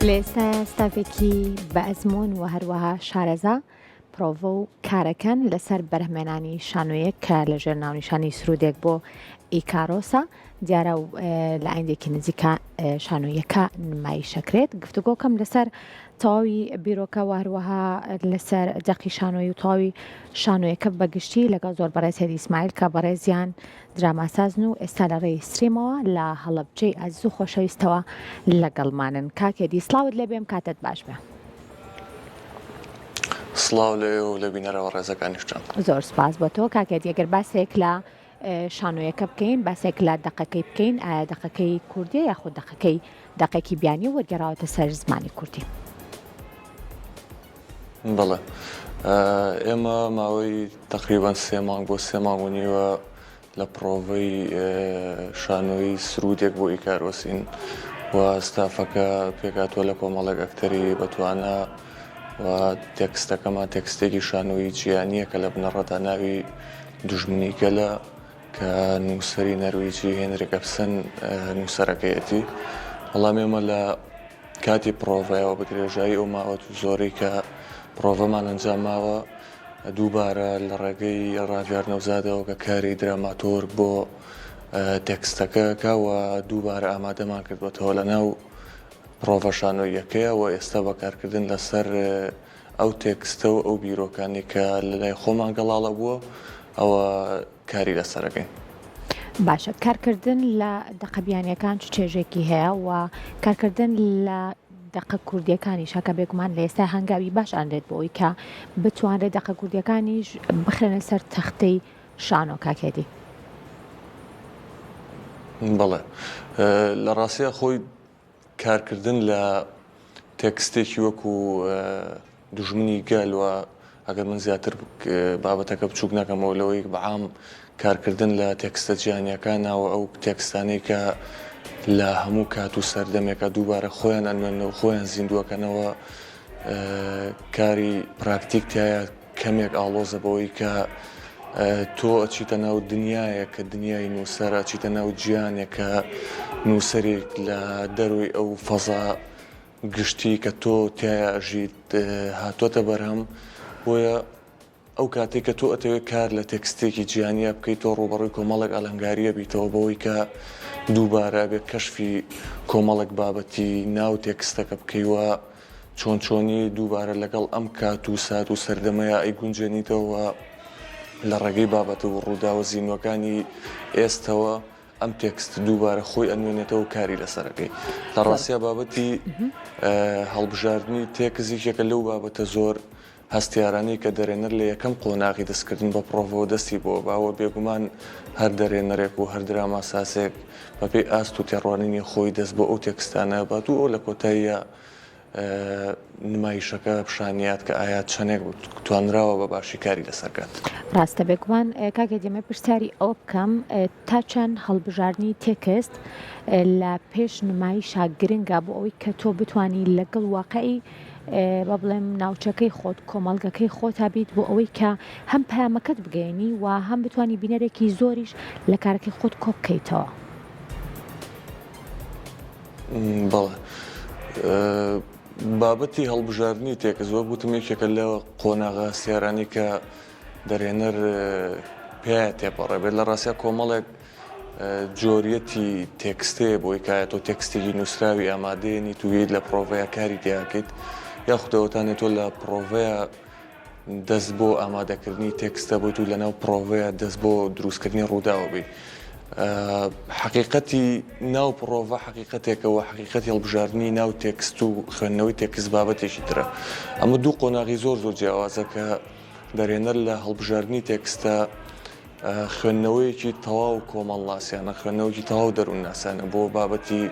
لێستا ستافێکی بە ئەزمون و هەروەها شارەزا پرۆڤە و کارەکەن لەسەر بەرهەمێنانی شانۆیەک کە لە ژێر ناونیشانی سرودێک بۆ ئیکارۆسە دیارە و لە ئایندێکی نزیکە شانۆیەکە نمایشەکرێت. گفتوگۆکەم لەسەر تەواوی بیرۆکە و هەروەها لەسەر دەقی شانۆی و تەواوی شانۆیەکە بەگشتی لەگەڵ زۆر بەڕێز هێدی ئیسماعیل کە بەڕێزیان دراماسازن و ئێستا لە ڕێی ستریمەوە لە هەڵەبجەی ئەزیز و خۆشەویستەوە لەگەڵمانن. کاک هێدی سڵاوت لێ بێم، کاتت باش بێ. سڵاو لێ و لە بینەرەوە ڕێزەکانیشتان. زۆر سپاس بۆ تۆ کاک هێدی. ئەگەر باسێک لە شانۆیەکە بکەین، باسێک لە دەقەکەی بکەین، ئایا دەقەکەی کوردیە یاخود دەقەیەکی بیانی وەرگێڕاوەتە سەر زمانی کوردی؟ بەڵێ، ئێمە ماوەی تقریبان 3 مانگ بۆ 3 مانگ و نیوە لە پرۆڤەی شانۆی سرودێک بۆ ئیکارۆسین و ستافەکە پێکاتوە لە کۆمەڵێک ئەکتەری بەتوانە و تێکستەکەمان تێکستێکی شانۆی جیهانیە کە لە بنەڕەتە ناوی دوژمنی گەلە کە نووسەری نەرویجی هێنری ئەبسەن نووسەرەکەیەتی. بەڵام ئێمە لە کاتی پرۆڤایەوە بە درێژایی ئەو ماوەت و زۆرەی کە پرۆڤەمان ئەنجام ماوە دووبارە لە ڕێگەی ڕاوێر نەوزادەوە کە کاری دراماتۆرگ بۆ تێکستەکەکە و دووبارە ئامادەمان کردوێتەوە لە ناو پرۆڤە شانۆیەکەیە و ئێستا بەکارکردن لەسەر ئەو تێکستە و ئەو بیرۆکانی کە لە لای خۆمان گەڵاڵە بووە ئەوە کاری لەسەرەکەین. باشە، کارکردن لە دەقە بیانیەکان چ چێژێکی هەیە و کارکردن لە دەقە کوردیەکانی شاکە بێگومان لە ئێستا هەنگاوی باش ئەندرێت بۆ ئەوی کە بتوانرێت دەقە کوردیەکانیش بخرێنە سەر تەختەی شانۆ. کاک هێدی. بەڵێ، لە ڕاستیە خۆی کارکردن لە تێکستێکی وەکو دوژمنی گەلوە ئەگەر من زیاتر بابەتەکە بچووک نەکەمەوە لەوەی بەعام کارکردن لە تێکستە جیهانیەکانەوە ئەو تێکستانەی کە لە هەموو کات و سەردەمێکە دووبارە خۆیان ئەنوێنەوە خۆیان زیندووەکەنەوە کاری پراکتیک تایە کەمێک ئاڵۆزە بەوەی کە تۆ ئەچیتە ناو دنیایە کە دنیای نووسەرە، ئەچیتە ناو جیهانێک کە نووسەرێک لە دەروی ئەو فەزا گشتی کە تۆ تایە ئەژیت هاتوۆتە بەرهەم. بۆیە ئەو کاتێک کە تۆ ئەتەوێت کار لە تێکستێکی جیهانیە بکەیت تۆ ڕوبەڕووی کۆمەڵێک ئەلەنگاریە بیتەوە بەوەی کە دووبارە بێت کەشفی کۆمەڵێک بابەتی ناو تێکستەکە بکەیوە چۆن چۆنی دووبارە لەگەڵ ئەم کات و سات و سەردەمەیە ئەیگونجێنیتەوە لە ڕێگەی بابەتە و ڕووداوە زیینوەکانی ئێستەوە ئەم تێکست دووبارە خۆی ئەنوێنێتەوە کاری لەسەرەکەی. لە ڕاستیە بابەتی هەڵبژاردننی تێکزیکێکە لەو بابەتە زۆر هەستیارانی کە دەرێنەر لە یەکەم قۆناغی دەستکردن بە پرۆڤەوە دەستی بۆ باوە بێگومان هەر دەرێنەرێک و هەر دراماساسێک بەپێی ئاست و تێڕوانینی خۆی دەست بۆ ئەو تێکستانە بات و ئەو لە کۆتاییە نمایشەکە پیشانیات کە ئایا چەندێک توانراوە بە باشی کاری لەسەرکات. ڕاستە بێگومان کاک هێدی ئەمە پرسیاری ئەوە بکەم تا چەند هەڵبژاردننی تێکست لە پێش نمایشا گرنگە بۆ ئەوەی کە تۆ بتانی لەگەڵ واقعی بە بڵێم ناوچەکەی خۆت کۆمەڵگەکەی خۆتا بیت بۆ ئەوەی کە هەم پەیامەکەت بگەێنی و هەم بتانی بینەرێکی زۆریش لە کارەکەی خۆت کۆ بکەیتەوە؟ بەڵێ، بابەتی هەڵبژاردننی تێکست وە گوتم یەکێکە لە قۆناغا سیارانی کە دەرێنەر پێایە تێپەڕێبێت. لە ڕاستیە کۆمەڵێک جۆریەتی تێکستەیە بۆی کایە تۆ تێکستێکی نووسراوی ئامادەیەنی توگەیت لە پرۆڤەیە کاری تیاکەیت یاخودەوەتانێت تۆ لە پرۆڤەیە دەست بۆ ئامادەکردنی تێکستە بۆیت و لەناو پرۆڤەیە دەست بۆ دروستکردنی ڕووداوە بی. حقیقەتی ناو پرۆڤە حقیقەتێکەوە حقیقەتی هەڵبژاردننی ناو تێکست و خوێندنەوەی تێکست بابەتێکی ترە. ئەمە دوو قۆناغی زۆر زۆر جیاوازە کە دەرێنەر لە هەڵبژاردننی تێکستە خوێندنەوەیەکی تەواو کۆمەڵناسیانە، خوێندنەوەکی تەواو دەروونناسانە بۆ بابەتی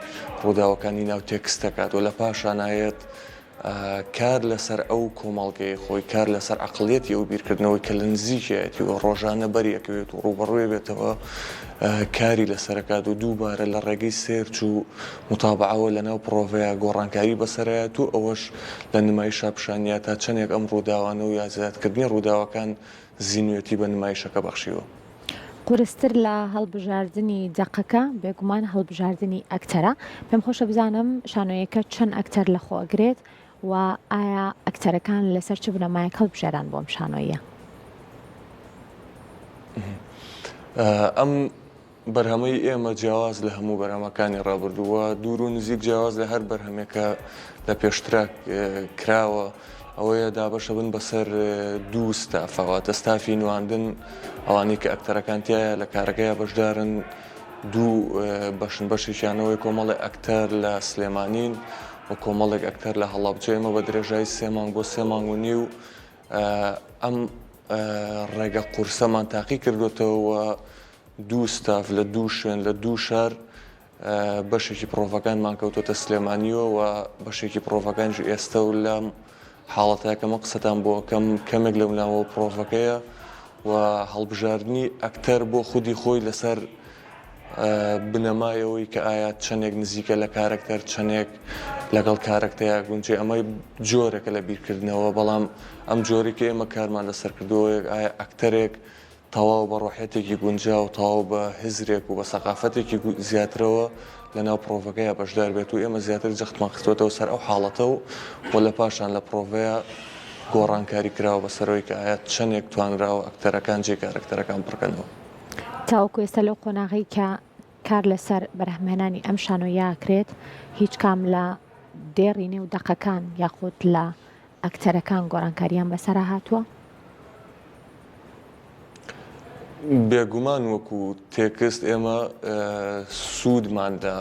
ڕووداوەکانی ناو تێکستەکات و لە پاشانایەت کار لەسەر ئەو کۆمەڵگەی خۆی کار لەسەر عەقڵیەتی ئەو بیرکردنەوەی کە لە نزیکایەتی و ڕۆژانە بەریەکەوێت و ڕوبەڕوێ بێتەوە کاری لەسەرکات و دووبارە لە ڕێگەی سێرچ و متابعەوە لەناو پرۆڤەیە گۆڕانکاری بەسەرایەت و ئەوەش لە نمایشە پیشانیە تا چەندێک ئەم ڕووداوانە و یازدادکردنی ڕووداوەکان زیینوێتی بە نمایشەکە بەخشیوە. قورستر لە هەڵبژاردننی دەقەکە بێگومان هەڵبژاردننی ئەکتەرە پێم خۆشە بزانم شانۆیەکە چەند ئەکتەر لە خۆگرێت و ئایا ئەکتەرەکان لەسەر چ بنەمایەک هەڵبژێران بۆم شانۆیە. ئەم بەرهەمەی ئێمە جیاواز لە هەموو بەرهەمەکانی ڕابردووە دوور و نزیک جیاواز لە هەر بەرهەمێکە لە پێشترا کراوە ئەوەیە دابەشە بن بەسەر دوو ستافەوە تەستافی نواندن ئەوانی کە ئەکتەرەکانتیایە لە کارەکەیە بەشدارن دوو بەشن بەشێکیانەوەی کۆمەڵی ئەکتەر لە سلێمانین و کۆمەڵێک ئەکتەر لە هەڵابجە ئێمە بە درێژایی 3 مانگ بۆ 3 مانگ و نیو ئەم ڕێگە قورسەمان تاقی کردوێتەوە دوو ستاف لە دوو شوێن لە دوو شار بەشێکی پرۆڤەکانمان کەوتۆتە سلێمانیەوە و بەشێکی پرۆڤەکانجی ئێستا و لەم حاڵەتەکەمە قسەتان بۆ کەمێک لەو ناوە پرۆڤەکەیە و هەڵبژاردننی ئەکتەر بۆ خودی خۆی لەسەر بنەمایەوەی کە ئایا چەندێک نزیکە لە کارکتەر چەندێک لەگەڵ کارکتەیە گونجێ ئەمەی جۆرێکە لە بیرکردنەوە بەڵام ئەم جۆرێکی ئێمە کارمان لەسەر کردەوەیەک ئایا ئەکتەرێک تەواو بە ڕۆحەتێکی گونجا و تەواو بە هزرێک و بە سەقافەتێکی زیاترەوە لە ناو پرۆڤەکەیە بەشدار بێت و ئێمە زیاتر جەختمان خستوێتەوە سەر ئەو حاڵەتە و لە پاشان لە پرۆڤەیە گۆڕانکاری کراوە بەسەرەوەی کە ئایا چەندێک توانراوە ئەکتەرەکان جێ کارکتەرەکان بڕکەنەوە. تاوەکو ئێستا لەو قۆناغی کە کار لەسەر بەرهەمهێنانی ئەم شانۆیەکرێت هیچ کام لە دێڕینێ و دەقەکان یاخود لە ئەکتەرەکان گۆڕانکاریان بەسەرا هاتووە؟ بێگومان وەکو تێکست ئێمە سوودماندا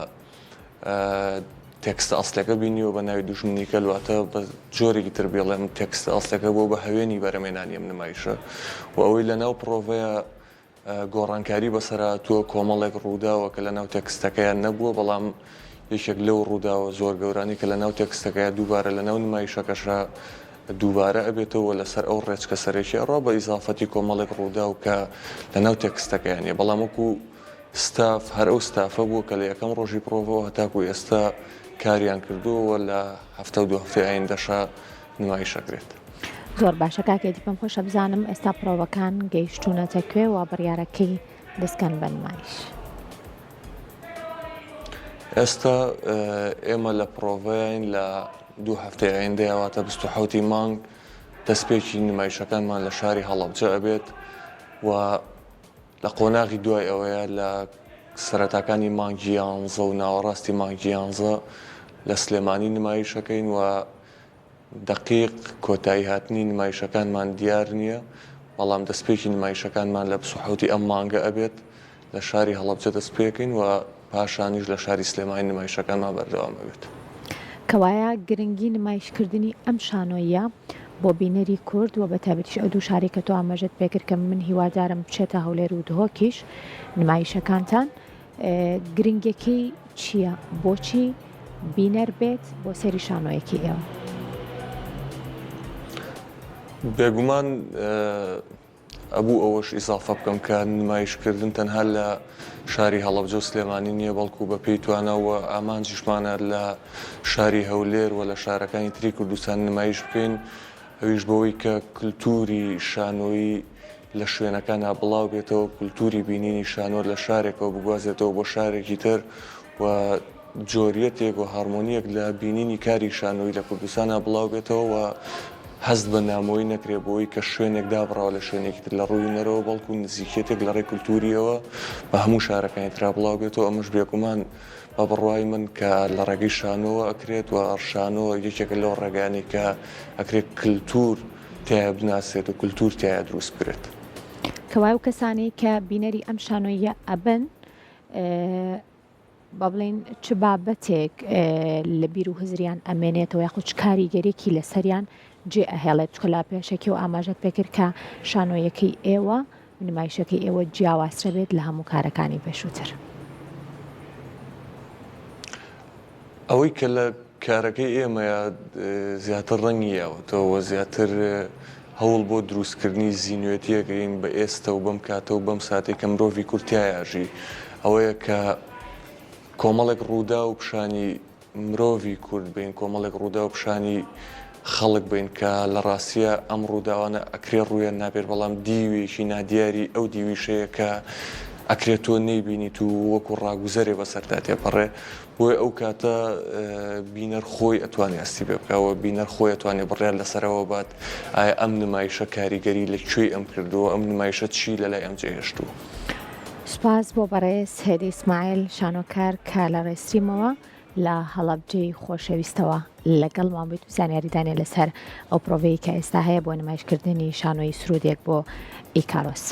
تێکستە ئەسلەکە بینیوە بە ناوی دوژمنی کەلواتە بە جۆرێکی تر بێڵێم تێکستە ئەسلەکە بۆ بە هەوێنی بەرەمێنانی ئەم نمایشە و ئەوەی لە ناو پرۆڤەیە گۆڕانکاری بەسەرهاتووە کۆمەڵێک ڕووداوە کە لە ناو تێکستەکەیان نەبووە بەڵام یەکێک لەو ڕووداوە زۆر گەورانی کە لە ناو تێکستەکەیە دووبارە لە ناو نمایشەکەشە دووبارە ئەبێتەوە لەسەر ئەو ڕێچکە سەرێکی ڕۆ بە ئیزافەتی کۆمەڵێک ڕوودا و کە لە ناو تێکستەکەیانە بەڵام وەکو ستاف هەر ئەو ستافە بوو کە لە یەکەم ڕۆژی پرۆڤەوە هەتاکو ئێستا کاریان کردووە لە هەفتە و 2 هەفتەی ئایندەشە نمایشەکرێت. زۆر باشە کاکێتی پێم خۆشە بزانم ئێستا پرۆڤەکان گەیشتوونەتە کوێ و بڕیارەکەی دەستکەن بە نمایش. ئێستا ئێمە لە پرۆڤەیەین لە 2 هەفتەی ئایندەیەواتە 27 مانگ دەستپێکی نمایشەکانمان لە شاری هەڵەبجە ئەبێت و لە قۆناغی دوای ئەوەیە لە سەرەتاکانی مانگی 11 و ناوەڕاستی مانگی 11 لە سلێمانی نمایشەکەین و دقیق کۆتایی هاتنی نمایشەکانمان دیار نییە بەڵام دەستپێکی نمایشەکانمان لە 27 ئەم مانگە ئەبێت لە شاری هەڵەبجە دەستپێکین و پاشانیش لە شاری سلێمانی نمایشەکانمان بەردەوام ئەبێت. کەوایە گرنگی نمایشکردنی ئەم شانۆیە بۆ بینەری کورد و بە تایبەتیش ئەو دوو شاری کە تۆ ئاماژەت پێکرد کە من هیوادارم بچێتە هەولێر و دهۆکیش نمایشەکانتان گرنگەکەی چییە؟ بۆچی بینەر بێت بۆ سەری شانۆیەکی ئێوە؟ بێگومان ئەبوو ئەوەش ئیزافە بکەم کە نمایشکردن تەنها لە شاری هەڵەبجە و سلێمانی نییە بەڵکو بە پێی توانەوە ئامانجیشمانە لە شاری هەولێر و لە شارەکانی تری کوردستان نمایش بکەین ئەویش بەوەی کە کللتوری شانۆیی لە شوێنەکانە بڵاو بێتەوە کللتوری بینینی شانۆر لە شارێکەوە بگوازێتەوە بۆ شارێکی تر و جۆریەتێک و هارمۆنیەک لە بینینی کاری شانۆی لە کوردستانە بڵاو بێتەوە و هەست بە نامۆی نەکرێ بۆی کە شوێنێک دابڕاوە لە شوێنێکی تر لە ڕووی نەرەوە بەڵکو نزیکێتێک لە ڕێی کولتوریەوە بە هەموو شارەکانی ترا بڵاو بێتەوە ئەمەش بێگومان بە بڕوای من کە لە ڕێگەی شانۆوە ئەکرێت و ئەڕشانۆوە یەکێکە لەو ڕێگانی کە ئەکرێت کللتور تایە بناسێت و کللتور تایە دروست بکرێت. کەوای و کەسانی کە بینەری ئەم شانۆیە ئەبن با بڵێن چ بابەتێک لە بیر و هزریان ئەمێنێتەوە یاخود چ کاریگەرێکی لەسەریان جێ ئەهێڵێت چکە لا پێشێکی و ئاماژەت پێکرد کە شانۆیەکەی ئێوە نمایشەکەی ئێوە جیاوازترە بێت لە هەموو کارەکانی پێشووتر. ئەوەی کە لە کارەکەی ئێمەیە زیاتر ڕەنگیەوەتەوە زیاتر هەوڵ بۆ دروستکردنی زیینوێتیەکەین بە ئێستا و بەم کاتە و بەم ساتێک کە مرۆڤی کورتایەژی ئەوەیە کە کۆمەڵێک ڕوودا و پیشانی مرۆڤی کورد بین کۆمەڵێک ڕوودا و پیشانی خەڵک بین کە لە ڕاستیە ئەم ڕووداوانە ئەکرێ ڕوویە نابێت بەڵام دیوێکی نادیاری ئەو دیویشەیە کە ئەکرێت تۆ نەیبینیت و وەکو ڕاگوزەرێ بەسەردا تێپەڕێ بۆیە ئەو کاتە بینەر خۆی ئەتوانێت ئەستی پێ بکەوە بینەر خۆی ئەتوانێت بڕیار لەسەرەوە بات ئایا ئەم نمایشە کاریگەری لەکوێی ئەم کردووە ئەم نمایشە چی لەلای ئەم جێهێشتووە. سوپاس بۆ بەڕێز هێدی ئیسماعیل شانۆکار کە لە ڕێستریمەوە لە هەڵەبجەی خۆشەویستەوە لەگەڵمان بێت و زانیاریدانێ لەسەر ئەو پرۆڤەیە کە ئێستا هەیە بۆ نمایشکردنی شانۆی سرودێک بۆ ئیکارۆس.